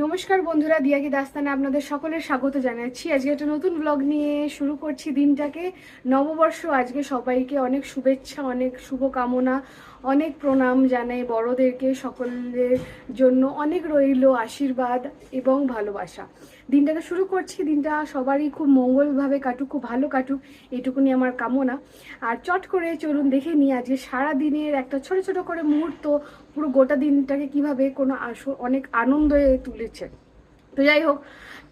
নমস্কার বন্ধুরা, দিয়াকি দাস্তানে আপনাদের সকলের স্বাগত জানাচ্ছি। আজকে একটা নতুন ব্লগ নিয়ে শুরু করছি দিনটাকে। নববর্ষ, আজকে সবাইকে অনেক শুভেচ্ছা, অনেক শুভকামনা, অনেক প্রণাম জানাই বড়দেরকে। সকলের জন্য অনেক রইল আশীর্বাদ এবং ভালোবাসা। দিনটাকে শুরু করছি, দিনটা সবারই খুব মঙ্গলভাবে কাটুক, খুব ভালো কাটুক, এইটুকুনি আমার কামনা। আর চট করে চলুন দেখে নিই আজকে সারা দিনের একটা ছোট ছোট করে মুহূর্ত, পুরো গোটা দিনটাকে কিভাবে কোনো অনেক আনন্দে তুলেছে। তো যাই হোক,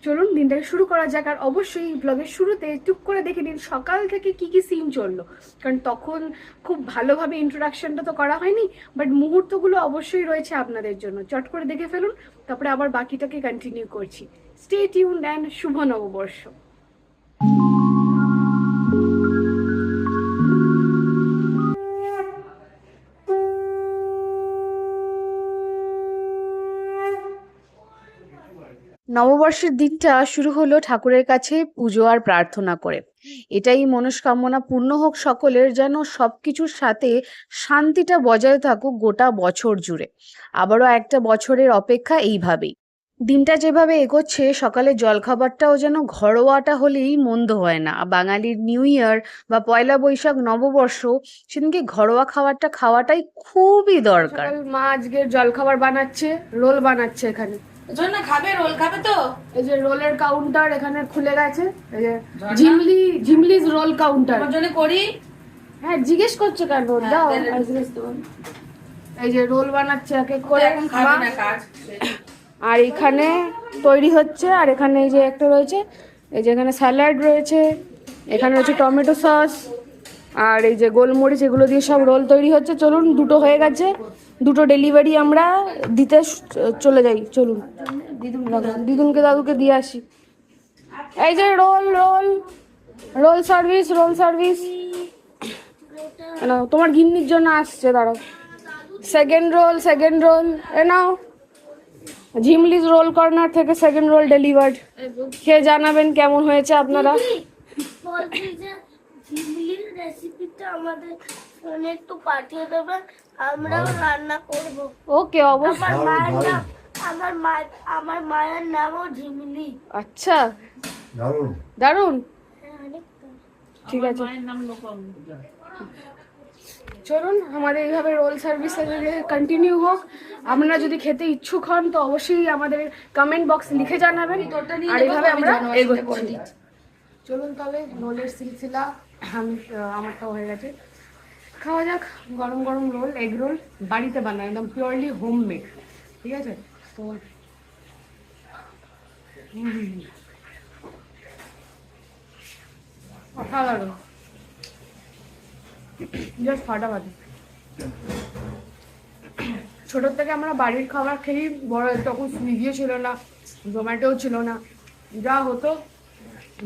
চলুন দিনটাকে শুরু করা যাক। আর অবশ্যই ব্লগের শুরুতে টুক করে দেখে নিন সকাল থেকে কি কি সিন চললো, কারণ তখন খুব ভালোভাবে ইন্ট্রোডাকশনটা তো করা হয়নি, বাট মুহূর্তগুলো অবশ্যই রয়েছে আপনাদের জন্য। চট করে দেখে ফেলুন, তারপরে আবার বাকিটাকে কন্টিনিউ করছি। স্টে টিউনড অ্যান্ড শুভ নববর্ষ। নববর্ষের দিনটা শুরু হলো ঠাকুরের কাছে পুজো আর প্রার্থনা করে। এটাই মনস্কামনা পূর্ণ হোক সকলের, যেন সবকিছুর সাথে শান্তিটা বজায় থাকুক গোটা বছর জুড়ে। আবারও একটা বছরের অপেক্ষা এইভাবেই। দিনটা যেভাবে এগোচ্ছে, সকালের জলখাবারটাও যেন ঘরোয়াটা হলেই মন্দ হয় না। বাঙালির নিউ ইয়ার বা পয়লা বৈশাখ নববর্ষ, সেদিনকে ঘরোয়া খাওয়াটাই খুবই দরকার। মা আজকের জলখাবার বানাচ্ছে, রোল বানাচ্ছে এখানে। জন্য খাবে, রোল খাবে তো? এই যে রোলের কাউন্টার এখানে খুলে গেছে, এই যে ঝিমলিজ রোল কাউন্টার। আমার জন্য করি। হ্যাঁ, জিজ্ঞেস করছো কেন? দাও। এই যে রোল বানাচ্ছে এক এক করে এখন খাবে না কাজ। আর এখানে তৈরি হচ্ছে। আর এখানে এই যে একটা রয়েছে, এই যে এখানে স্যালাড রয়েছে, এখানে রয়েছে টমেটো সস, আর এই যে গোলমরিচ, এগুলো দিয়ে সব রোল তৈরি হচ্ছে। চলুন, দুটো হয়ে গেছে, দুটো ডেলিভারি আমরা দিতে চলে যাই। চলুন দিদুনকে দাদুকে দিয়ে আসি। এই যে roll roll roll service, roll service. না, তোমার গিন্নির জন্য আসছে, দাঁড়াও। সেকেন্ড রোল এ নাও। ঝিমলিজ রোল কর্নার থেকে সেকেন্ড রোল ডেলিভার্ড। খেয়ে জানাবেন কেমন হয়েছে আপনারা। ঝিমলির রেসিপিটা আমাদের ফোনে একটু পাঠিয়ে দেবেন, আমরাও রান্না করব। ওকে, অবশ্যই। আমার মায়ের নামও ঝিমলি। আচ্ছা, দারুণ দারুণ, ঠিক আছে। চলুন আমাদের এইভাবে রোল সার্ভিসটা যদি কন্টিনিউ হোক। আপনারা যদি খেতে ইচ্ছুক হন তো অবশ্যই আমাদের কমেন্ট বক্স লিখে জানাবেন, আর এইভাবে আমরা এগোচ্ছি। চলুন তাহলে রোলের সিলসিলা আমারটাও হয়ে গেছে। খাওয়া যাক গরম গরম রোল, এগ রোল বাড়িতে বানায়, একদম পিওরলি হোমমেড। ঠিক আছে, তো অসাধারণ, জাস্ট ফাটাফাটি। ছোটোর থেকে আমরা বাড়ির খাবার খেয়েই বড়, তখন সুইগিও ছিল না, জোম্যাটোও ছিল না, যা হতো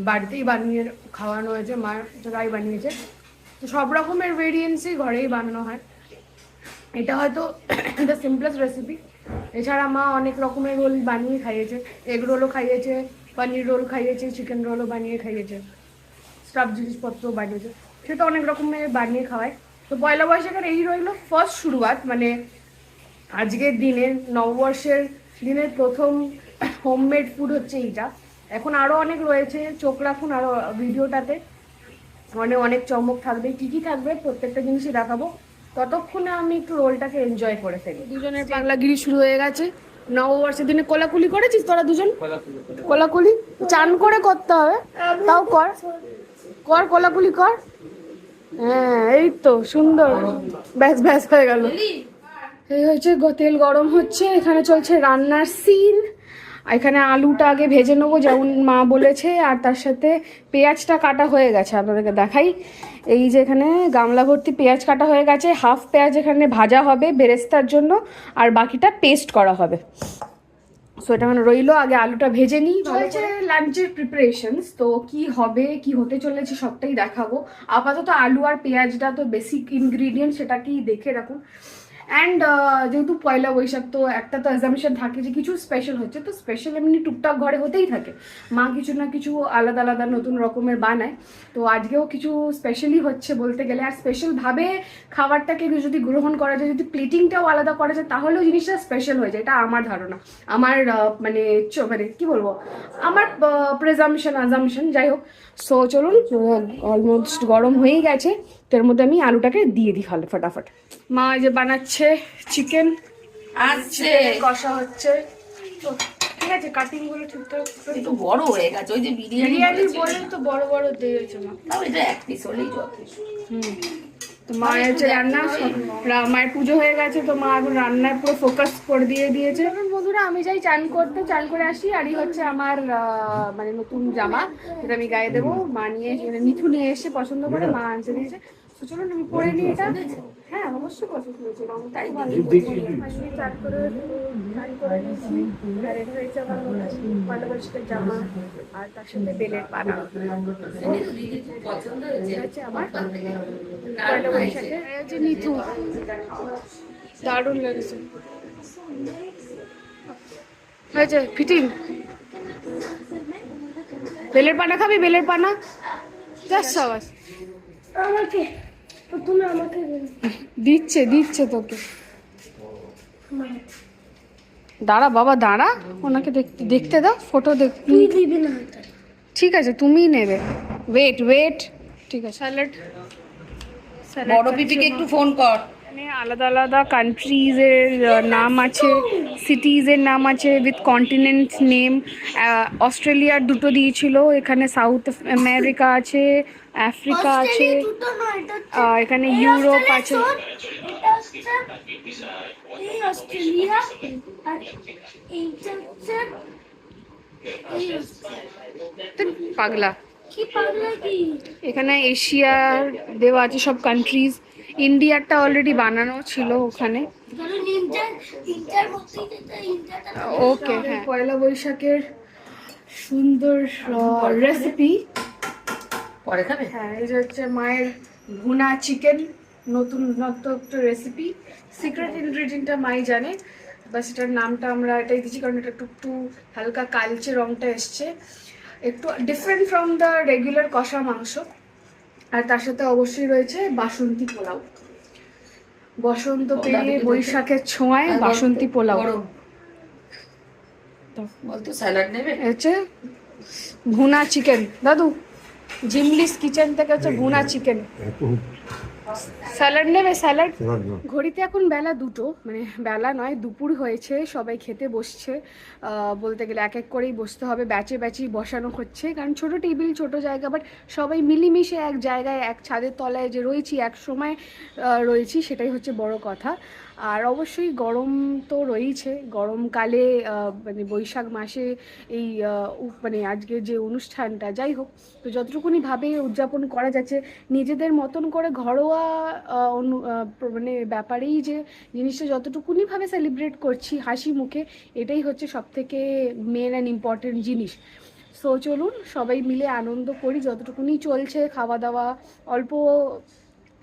বাড়িতেই বানিয়ে খাওয়ানো হয়েছে, মা যাই বানিয়েছে। তো সব রকমের ভেরিয়েন্টসই ঘরেই বানানো হয়। এটা হয়তো দ্য সিম্পলেস্ট রেসিপি। এছাড়া মা অনেক রকমের রোল বানিয়ে খাইয়েছে, এগ রোলও খাইয়েছে, পনির রোল খাইয়েছে, চিকেন রোলও বানিয়ে খাইয়েছে, স্টাফ জিনিসপত্রও বানিয়েছে, সেটা অনেক রকমের বানিয়ে খাওয়ায়। তো পয়লা বৈশাখের এই রইলো ফার্স্ট শুরুয়াত, মানে আজকের দিনের নববর্ষের দিনের প্রথম হোমমেড ফুড হচ্ছে এইটা। এখন আরও অনেক রয়েছে, চোখ রাখুন আরও ভিডিওটাতে, অনেক চমক থাকবে। কী কী থাকবে প্রত্যেকটা জিনিসই দেখাবো। ততক্ষণে আমি একটু রোলটাকে এনজয় করে ফেলি। দুজনের পাগলাগিরি শুরু হয়ে গেছে। নববর্ষের দিনে কোলাকুলি করেছিস তোরা দুজন? কোলাকুলি চান করে করতে হবে, তাও কর কর, কোলাকুলি কর। হ্যাঁ, এই তো সুন্দর, ব্যাস ব্যাস হয়ে গেল। এই হচ্ছে তেল গরম হচ্ছে, এখানে চলছে রান্নার সিন। এখানে আলুটা আগে ভেজে নেবো যেমন মা বলেছে, আর তার সাথে পেঁয়াজটা কাটা হয়ে গেছে, আপনাদেরকে দেখাই। এই যে এখানে গামলা ভর্তি পেঁয়াজ কাটা হয়ে গেছে, হাফ পেঁয়াজ এখানে ভাজা হবে বেরেস্তার জন্য, আর বাকিটা পেস্ট করা হবে। সো এটা মানে রইলো, আগে আলুটা ভেজে নিই। চলছে লাঞ্চের প্রিপারেশনস, তো কি হবে কি হতে চলেছে সবটাই দেখাবো। আপাতত আলু আর পেঁয়াজটা তো বেসিক ইনগ্রিডিয়েন্ট, সেটাকেই দেখে রাখুন। অ্যান্ড যেহেতু পয়লা বৈশাখ, তো একটা তো অ্যাজাম্পশন থাকে যে কিছু স্পেশাল হচ্ছে, তো স্পেশাল এমনি টুকটাক ঘরে হতেই থাকে, মা কিছু না কিছু আলাদা আলাদা নতুন রকমের বানায়। তো আজকেও কিছু স্পেশালি হচ্ছে বলতে গেলে, আর স্পেশালভাবে খাবারটাকে যদি গ্রহণ করা যায়, যদি প্লেটিংটাও আলাদা করা যায়, তাহলেও জিনিসটা স্পেশাল হয়ে যায়, এটা আমার ধারণা, আমার মানে মানে কি বলবো, আমার আজামশন, যাই হোক। সো চলুন, অলমোস্ট গরম হয়েই গেছে, তো এর মধ্যে আমি আলুটাকে দিয়ে দিই ফটাফট। মা যে বানাচ্ছে চিকেন, আসছে কষা হচ্ছে, তো ঠিক আছে, কাটিং গুলো ঠিকঠাক একটু বড় হয়ে গেছে, ওই যে বিরিয়ানি বিরিয়ানি বলেছিল। বলে তো বড় বড় দিয়েছে মা। তাও এটা এক পিস হলেই যথেষ্ট। হুম, তো মায়ের হচ্ছে রান্না, মায়ের পুজো হয়ে গেছে, তো মা এখন রান্নায় পুরো ফোকাস করে দিয়েছে। এখন বন্ধুরা আমি যাই চান করতে, চান করে আসি, আর এই হচ্ছে আমার মানে নতুন জামা, যেটা আমি গায়ে দেবো। মা নিয়ে মানে মিঠু নিয়ে এসে পছন্দ করে, মা আনতে দিয়েছে। তো চলুন আমি পরে নিই এটা। হ্যাঁ অবশ্যই পছন্দ হয়েছে, তাই ভালো। আমি চান করে নিয়েছি, আর এটা হয়েছে আমার পয়লা বৈশাখের জামা, আর তার সাথে বেলের পানা। পছন্দ হয়েছে হচ্ছে আমার পয়লা বৈশাখে। এই হচ্ছে নিতু, দারুণ লেগেছে, হয়েছে ফিটিং। বেলের পানা খাবি? বেলের পানা যাস সাবাস। আমাকে তুমি আমাকে দিচ্ছে তোকে, দাঁড়া বাবা দাঁড়া, ওনাকে দেখতে দাও, ফটো তুই দিবি না এটা। ঠিক আছে তুমিই নেবে, ওয়েট, ঠিক আছে। স্যালাড বড় পিপিকে একটু ফোন কর। এখানে আলাদা আলাদা কান্ট্রিজের নাম আছে, সিটিজের নাম আছে, উইথ কন্টিনেন্ট নেম। অস্ট্রেলিয়ার দুটো দিয়েছিল, এখানে সাউথ আমেরিকা আছে, আফ্রিকা আছে, অস্ট্রেলিয়া দুটো নয়, এটা হচ্ছে এখানে এই ইউরোপ অস্ট্রেলিয়া আছে। শোন, এটা হচ্ছে এই অস্ট্রেলিয়া, আর এইটা হচ্ছে এই তো পাগলা, কি পাগলা কি? এখানে এশিয়ার দেওয়া আছে সব কান্ট্রিজ, ইন্ডিয়ারটা অলরেডি বানানো ছিল ওখানে। ধরো ইন্টার মধ্যে যেটা ইন্টারটা ওকে, হ্যাঁ পয়লা বৈশাখের সুন্দর রেসিপি। পরে খাবে? হ্যাঁ এই যে হচ্ছে মায়ের ভুনা চিকেন, নতুন একটা রেসিপি, সিক্রেট ইনগ্রেডিয়েন্টটা মাই জানে, বাস এটার নামটা আমরা এটাই দিচ্ছি কারণ এটা একটু হালকা কালচে রঙটা এসছে, একটু ডিফারেন্ট ফ্রম দ্য রেগুলার কষা মাংস। আর তার সাথে অবশ্যই রয়েছে বাসন্তী পোলাও, বসন্ত পেরিয়ে বৈশাখের ছোঁয়ায় বাসন্তী পোলাও। বলতো স্যালাড নেবে? হচ্ছে ভুনা চিকেন, দাদু জিমলিস কিচেন থেকে হচ্ছে ভুনা চিকেন। স্যালাড নেবে? স্যালাড। ঘড়িতে এখন বেলা 2টো, মানে বেলা নয় দুপুর হয়েছে, সবাই খেতে বসছে। বলতে গেলে এক এক করেই বসতে হবে, ব্যাচেই বসানো হচ্ছে, কারণ ছোট টেবিল ছোট জায়গা, বাট সবাই মিলেমিশে এক জায়গায় এক ছাদের তলায় যে রয়েছি, এক সময় রয়েছি, সেটাই হচ্ছে বড় কথা। আর অবশ্যই গরম তো রয়েইছে, গরমকালে মানে বৈশাখ মাসে এই মানে আজকে যে অনুষ্ঠানটা, যাই হোক, তো যতটুকুনি ভাবে উদযাপন করা যাচ্ছে নিজেদের মতন করে ঘরোয়া মানে ব্যাপারেই, যে জিনিসটা যতটুকুনি ভাবে সেলিব্রেট করছি হাসি মুখে, এটাই হচ্ছে সবথেকে মেন অ্যান্ড ইম্পর্টেন্ট জিনিস। সো চলুন সবাই মিলে আনন্দ করি, যতটুকুনি চলছে খাওয়া দাওয়া অল্প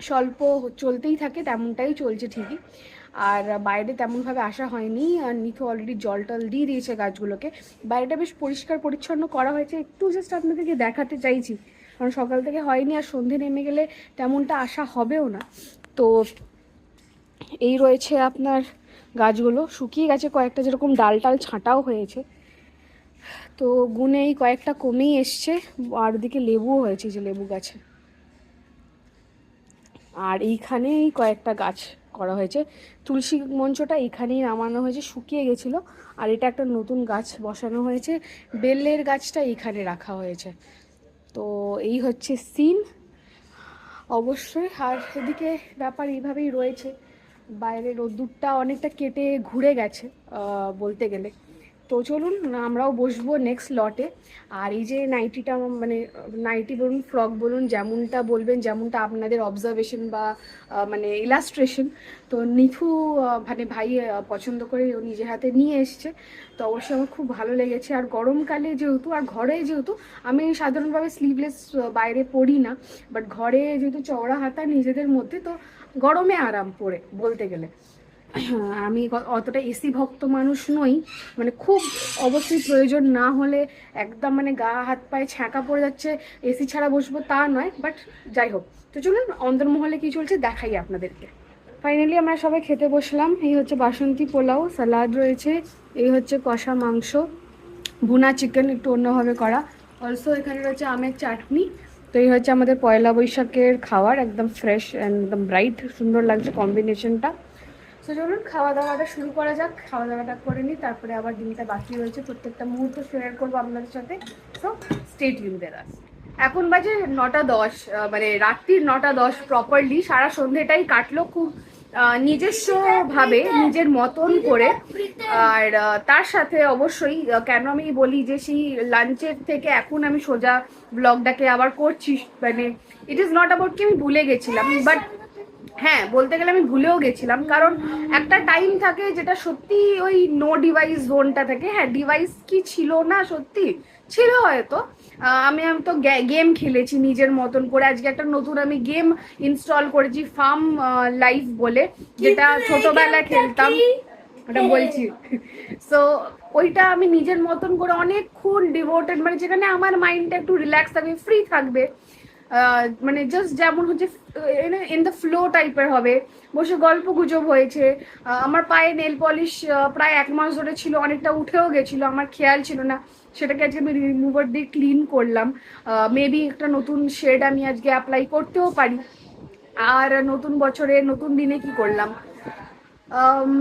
স্বল্প চলতেই থাকে, তেমনটাই চলছে ঠিকই। আর বাইরে তেমনভাবে আসা হয়নি, আর নিথু অলরেডি জল টল দিয়ে দিয়েছে গাছগুলোকে, বাইরেটা বেশ পরিষ্কার পরিচ্ছন্ন করা হয়েছে, একটু জাস্ট আপনাদেরকে দেখাতে চাইছি, কারণ সকাল থেকে হয়নি, আর সন্ধে নেমে গেলে তেমনটা আসা হবেও না। তো এই রয়েছে আপনার গাছগুলো, শুকিয়ে গেছে কয়েকটা, যেরকম ডাল টাল ছাঁটাও হয়েছে, তো গুনে এই কয়েকটা কমেই এসছে। আর ওদিকে লেবুও হয়েছে, যে লেবু গাছে, আর এইখানে এই কয়েকটা গাছ করা হয়েছে, তুলসী মঞ্চটা এখানেই নামানো হয়েছে, শুকিয়ে গেছিলো, আর এটা একটা নতুন গাছ বসানো হয়েছে, বেলের গাছটা এইখানে রাখা হয়েছে। তো এই হচ্ছে সিন অবশ্যই। আর এদিকে ব্যাপার এইভাবেই রয়েছে, বাইরে রোদ্দুরটা অনেকটা কেটে ঘুরে গেছে বলতে গেলে। তো চলুন আমরাও বসবো নেক্সট লটে। আর এই যে নাইটিটা, মানে নাইটি বলুন ফ্রক বলুন, যেমনটা বলবেন, যেমনটা আপনাদের অবজারভেশন বা মানে ইলাস্ট্রেশন, তো নিথু মানে ভাই পছন্দ করে ও নিজের হাতে নিয়ে এসছে, তো অবশ্যই আমার খুব ভালো লেগেছে। আর গরমকালে যেহেতু, আর ঘরে যেহেতু আমি সাধারণভাবে স্লিভলেস বাইরে পরি না, বাট ঘরে যেহেতু চওড়া হাতা নিজেদের মধ্যে, তো গরমে আরাম পড়ে বলতে গেলে। আমি অতটা এসি ভক্ত মানুষ নই, মানে খুব অবশ্যই প্রয়োজন না হলে একদম মানে গা হাত পায়ে ছ্যাঁকা পড়ে যাচ্ছে এসি ছাড়া বসবো তা নয়, বাট যাই হোক। তো চলুন অন্দরমহলে কি চলছে দেখাই আপনাদেরকে। ফাইনালি আমরা সবাই খেতে বসলাম। এই হচ্ছে বাসন্তী পোলাও, স্যালাড রয়েছে, এই হচ্ছে কষা মাংস, ভুনা চিকেন একটু অন্যভাবে করা, অলসো এখানে রয়েছে আমের চাটনি। তো এই হচ্ছে আমাদের পয়লা বৈশাখের খাবার, একদম ফ্রেশ একদম ব্রাইট, সুন্দর লাগছে কম্বিনেশনটা। তো চলুন খাওয়া দাওয়াটা শুরু করা যাক। খাওয়া দাওয়াটা করে নিই, তারপরে আবার দিনটা বাকি রয়েছে, প্রত্যেকটা মুহূর্ত শেয়ার করবো আপনাদের সাথে। So stay tuned with us. এখন বাজে 9টা 10, মানে রাত্রির 9টা 10 প্রপারলি। সারা সন্ধেটাই কাটলো খুব নিজস্ব ভাবে, নিজের মতন করে। আর তার সাথে অবশ্যই কেন আমি বলি যে সেই লাঞ্চের থেকে এখন আমি সোজা ব্লগটাকে আবার করছি, মানে ইট ইজ নট অ্যাবাউট কি আমি ভুলে গেছিলাম, বাট হ্যাঁ বলতে গেলে আমি ভুলেও গেছিলাম, কারণ একটা টাইম থাকে যেটা সত্যি ওই নো ডিভাইস জোনটা থাকে। হ্যাঁ ডিভাইস কি ছিল না, সত্যি ছিল হয়তো। আমি তো গেম খেলেছি নিজের মতন করে। আজকে একটা নতুন আমি গেম ইনস্টল করেছি, ফার্ম লাইফ বলে, যেটা ছোটবেলায় খেলতাম, ওটা বলছি। সো ওইটা আমি নিজের মতন করে অনেকক্ষণ ডিভোটেড, মানে যেখানে আমার মাইন্ডটা একটু রিল্যাক্স থাকবে, ফ্রি থাকবে, মানে জাস্ট যেমন হচ্ছে ইন দ্য ফ্লো টাইপের হবে, বসে গল্প গুজব হয়েছে। আমার পায়ে নেল পলিশ প্রায় 1 মাস ধরে ছিল, অনেকটা উঠেও গেছিলো, আমার খেয়াল ছিল না, সেটাকে আজকে আমি রিমুভার দিয়ে ক্লিন করলাম। মেবি একটা নতুন শেড আমি আজকে অ্যাপ্লাই করতেও পারি। আর নতুন বছরে নতুন দিনে কি করলাম,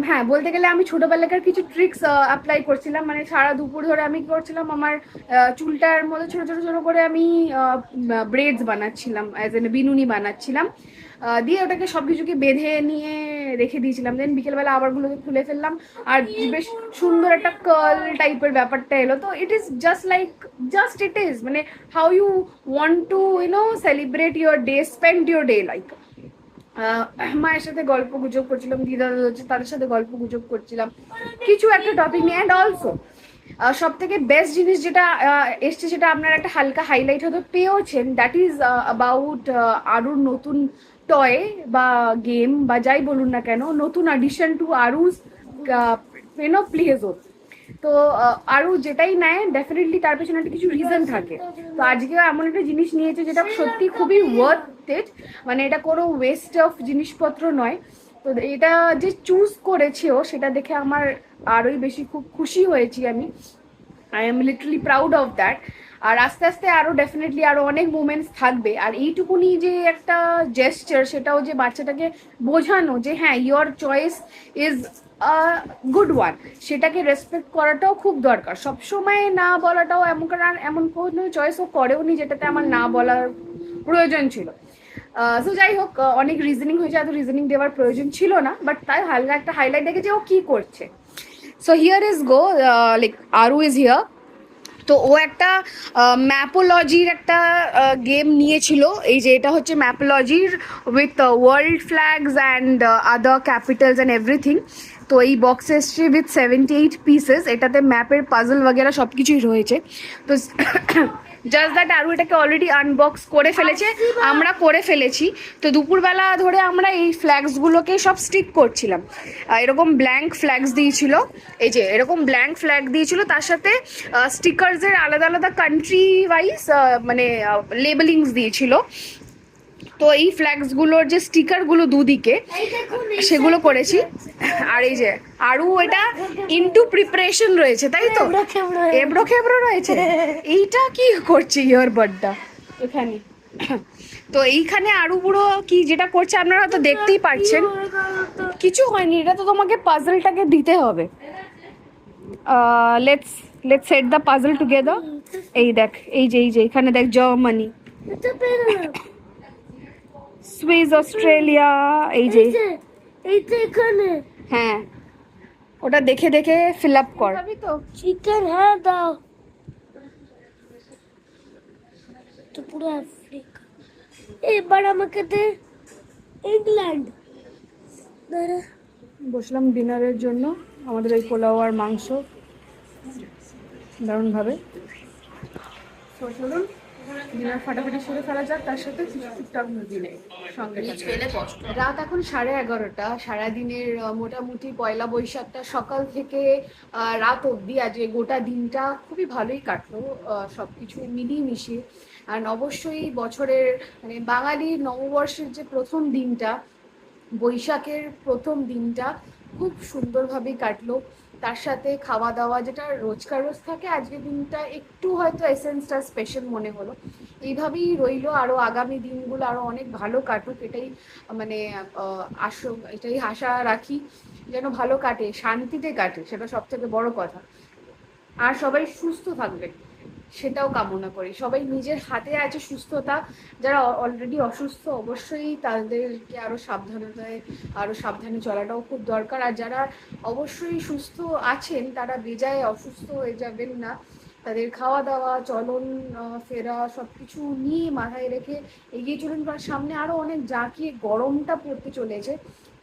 হ্যাঁ বলতে গেলে আমি ছোটবেলাকার কিছু ট্রিক্স অ্যাপ্লাই করছিলাম। মানে সারা দুপুর ধরে আমি কি করছিলাম, আমার চুলটার মধ্যে ছোট ছোট ছোট করে আমি ব্রেডস বানাচ্ছিলাম, অ্যাজ এন বিনুনি বানাচ্ছিলাম, দিয়ে ওটাকে সব কিছুকে বেঁধে নিয়ে রেখে দিয়েছিলাম। দেন বিকেলবেলা আবারগুলোকে খুলে ফেললাম, আর বেশ সুন্দর একটা কার্ল টাইপের ব্যাপারটা এলো। তো it is just it is মানে how you want to celebrate your day, spend your day like. মায়ের সাথে গল্প গুজব করছিলাম, দিদা হচ্ছে তাদের সাথে গল্প গুজব করছিলাম কিছু একটা টপিক নিয়ে। অ্যান্ড অলসো সব থেকে বেস্ট জিনিস যেটা এসছে, সেটা আপনারা একটা হালকা হাইলাইট হয়তো পেয়েওছেন, দ্যাট ইজ অ্যাবাউট আরুর নতুন টয় বা গেম বা যাই বলুন না কেন, নতুন অ্যাডিশন টু আরুস প্লে জোন। তো আরও যেটাই নেয় ডেফিনেটলি তার পেছনে একটা কিছু রিজন থাকে। তো আজকেও এমন একটা জিনিস নিয়েছে যেটা সত্যি খুবই ওয়ার্থ ইট, মানে এটা কোনো ওয়েস্ট অফ জিনিসপত্র নয়। তো এটা যে চুজ করেছে ও, সেটা দেখে আমার আরোই বেশি খুব খুশি হয়েছি আমি। I am literally proud of that. আর আস্তে আস্তে আরও ডেফিনেটলি আরও অনেক মুমেন্টস থাকবে। আর এইটুকুনি যে একটা জেস্টার, সেটাও যে বাচ্চাটাকে বোঝানো যে হ্যাঁ your choice is good one, সেটাকে রেসপেক্ট করাটাও খুব দরকার। সবসময় না বলাটাও এমন কোনো চয়েস ও করেও নি যেটাতে আমার না বলার প্রয়োজন ছিল। সো যাই হোক, অনেক রিজনিং হয়েছে, এত রিজনিং দেওয়ার প্রয়োজন ছিল না, বাট তাই হালকা একটা হাইলাইট দেখে যে ও কী করছে। So here is go, like Aru is here. তো ও একটা ম্যাপোলজির একটা গেম নিয়েছিল। এই যে এটা হচ্ছে ম্যাপোলজির with world flags and other capitals and everything. তো এই বক্স এসছে উইথ 78 পিসেস। এটাতে ম্যাপের পাজল বগেরা সব কিছুই রয়েছে। তো জাস্ট দ্যাট আরও এটাকে অলরেডি আনবক্স করে ফেলেছে, আমরা করে ফেলেছি। তো দুপুরবেলা ধরে আমরা এই ফ্ল্যাগসগুলোকে সব স্টিক করছিলাম। এরকম ব্ল্যাঙ্ক ফ্ল্যাগস দিয়েছিল, এই যে এরকম ব্ল্যাঙ্ক ফ্ল্যাগ দিয়েছিল, তার সাথে স্টিকার্সের আলাদা আলাদা কান্ট্রি ওয়াইজ মানে লেবেলিংস দিয়েছিল। তো এই ফ্ল্যাগসগুলোর যে স্টিকারগুলো দুদিকে, সেগুলো করেছি। আর এই যে আরও এটা ইনটু প্রিপারেশন রয়েছে, তাই তো এবড়ো খেবড়ো রয়েছে। এইটা কি করছে ইয়ারবাডটা এখানে। তো এইখানে আরও পুরো কি যেটা করছে আপনারা হয়তো দেখতেই পাচ্ছেন, কিছু হয়নি, এটা তো তোমাকে পাজলটাকে দিতে হবে। Let's set the puzzle together. এই দেখ, এই যে এখানে দেখ জার্মানি, সুইস, অস্ট্রেলিয়া, এই যে এখানে। হ্যাঁ ওটা দেখে দেখে ফিল আপ কর। তো চিকেন হ্যাঁ দাও। তো পুরো আফ্রিকা। এবার আমাকে দে ইংল্যান্ড। বসলাম ডিনারের জন্য, আমাদের এই পোলাও আর মাংস দারুণভাবে। তো চলুন ডিনার ফাটাফাটি সেরে ফেলা যাক, তার সাথে কিছু টুকটাক দিনে সঙ্গে নিচ পেলে কষ্ট। রাত এখন 11:30। সারাদিনের মোটামুটি পয়লা বৈশাখটা সকাল থেকে রাত অবধি আজকে গোটা দিনটা খুবই ভালোই কাটলো, সবকিছু মিলিয়ে মিশিয়ে। আর অবশ্যই বছরের মানে বাঙালির নববর্ষের যে প্রথম দিনটা, বৈশাখের প্রথম দিনটা খুব সুন্দরভাবেই কাটলো। তার সাথে খাওয়া দাওয়া যেটা রোজকার রোজ থাকে, আজকের দিনটা একটু হয়তো এসেন্সটা স্পেশাল মনে হলো। এইভাবেই রইলো, আরো আগামী দিনগুলো আরো অনেক ভালো কাটুক, এটাই মানে এটাই আশা রাখি যেন ভালো কাটে, শান্তিতে কাটে, সেটা সব থেকে বড় কথা। আর সবাই সুস্থ থাকবে সেটাও কামনা করি। সবাই নিজের হাতে আছে সুস্থতা। যারা অলরেডি অসুস্থ অবশ্যই তাদেরকে আরো সাবধানে চলাটাও খুব দরকার। আর যারা অবশ্যই সুস্থ আছেন তারা বেজায় অসুস্থ হয়ে যাবেন না। তাদের খাওয়া দাওয়া, চলন ফেরা সবকিছু নিয়ে মাথায় রেখে এগিয়ে চলুন, কারণ সামনে আরো অনেক জাঁকিয়ে গরমটা পড়তে চলেছে।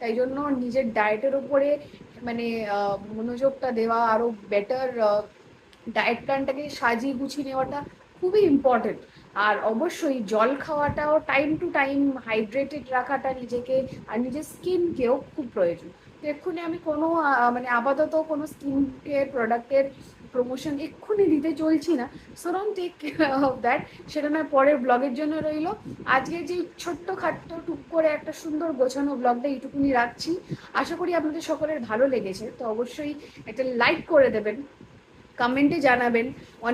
তাই জন্য নিজের ডায়েটের উপরে মানে মনোযোগটা দেওয়া, আরো বেটার ডায়েট প্ল্যানটাকে সাজিয়ে গুছিয়ে নেওয়াটা খুবই ইম্পর্টেন্ট। আর অবশ্যই জল খাওয়াটাও টাইম টু টাইম হাইড্রেটেড রাখাটা নিজেকে আর নিজের স্কিনকেও খুব প্রয়োজন। তো এক্ষুনি আমি কোনো মানে আপাতত কোনো স্কিন কেয়ার প্রোডাক্টের প্রমোশন এক্ষুনি দিতে চলছি না, so don't take off that, সেটা নয় পরের ব্লগের জন্য রইলো। আজকে যে ছোট্ট খাট্ট টুক করে একটা সুন্দর গোছানো ব্লগটা এইটুকুনি রাখছি। আশা করি আপনাদের সকলের ভালো লেগেছে। তো অবশ্যই একটা লাইক করে দেবেন, কমেন্টে জানাবেন।